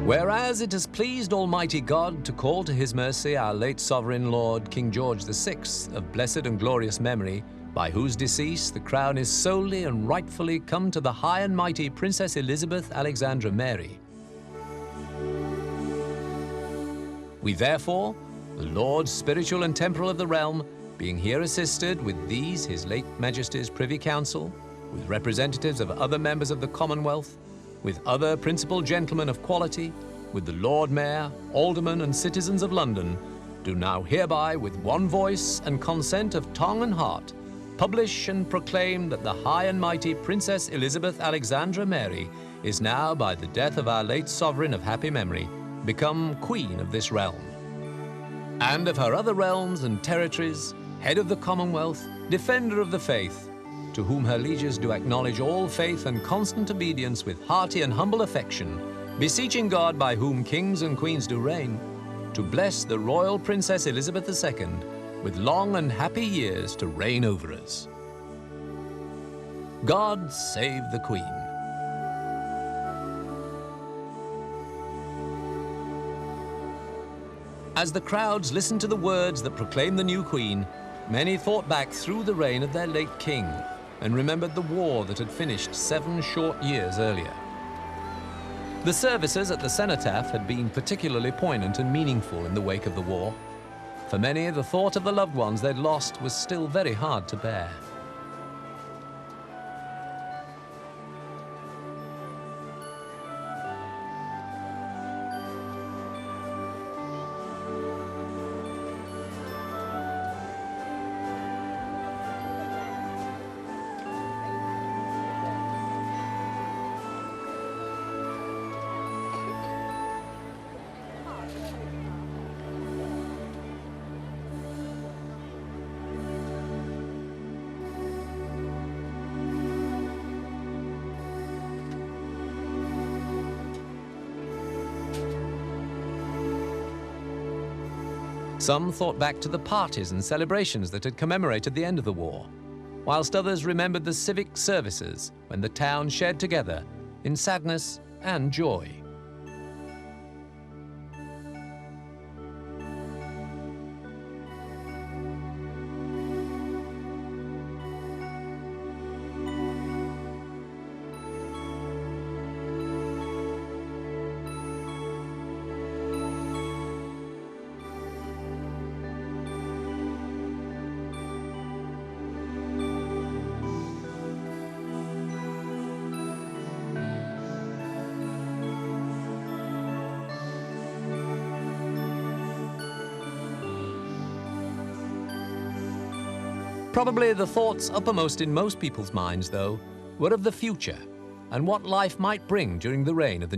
Whereas it has pleased Almighty God to call to his mercy our late sovereign Lord King George VI of blessed and glorious memory, by whose decease the crown is solely and rightfully come to the high and mighty Princess Elizabeth Alexandra Mary. We therefore, the Lords spiritual and temporal of the realm, being here assisted with these his late Majesty's Privy Council, with representatives of other members of the Commonwealth, with other principal gentlemen of quality, with the Lord Mayor, Aldermen and citizens of London, do now hereby with one voice and consent of tongue and heart publish and proclaim that the high and mighty Princess Elizabeth Alexandra Mary is now, by the death of our late sovereign of happy memory, become Queen of this realm, and of her other realms and territories, head of the Commonwealth, defender of the faith, to whom her lieges do acknowledge all faith and constant obedience with hearty and humble affection, beseeching God, by whom kings and queens do reign, to bless the royal Princess Elizabeth II with long and happy years to reign over us. God save the Queen. As the crowds listened to the words that proclaimed the new Queen, many thought back through the reign of their late king and remembered the war that had finished 7 short years earlier. The services at the cenotaph had been particularly poignant and meaningful in the wake of the war. For many, the thought of the loved ones they'd lost was still very hard to bear. Some thought back to the parties and celebrations that had commemorated the end of the war, whilst others remembered the civic services when the town shared together in sadness and joy. Probably the thoughts uppermost in most people's minds, though, were of the future and what life might bring during the reign of the